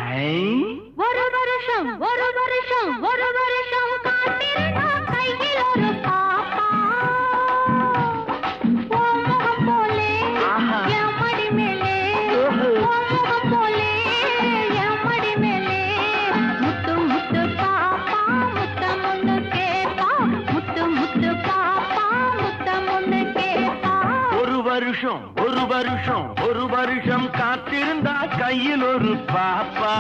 ஒரு வருஷம் ஒரு வருஷம் ஒரு வருஷம் காத்திருந்தா கையில் ஒரு பாப்பா உன் முகம் போலே என் மடி மேலே உன் முகம் போலே என் மடி மேலே முத்து முத்து பாப்பா முத்தம் ஒண்ணு கேப்பா முத்து முத்து பாப்பா முத்தம் ஒண்ணு கேப்பா ஒரு வருஷம் ஒரு வருஷம் ஒரு வருஷம் காத்திருந்தா கையில் ஒரு பாப்பா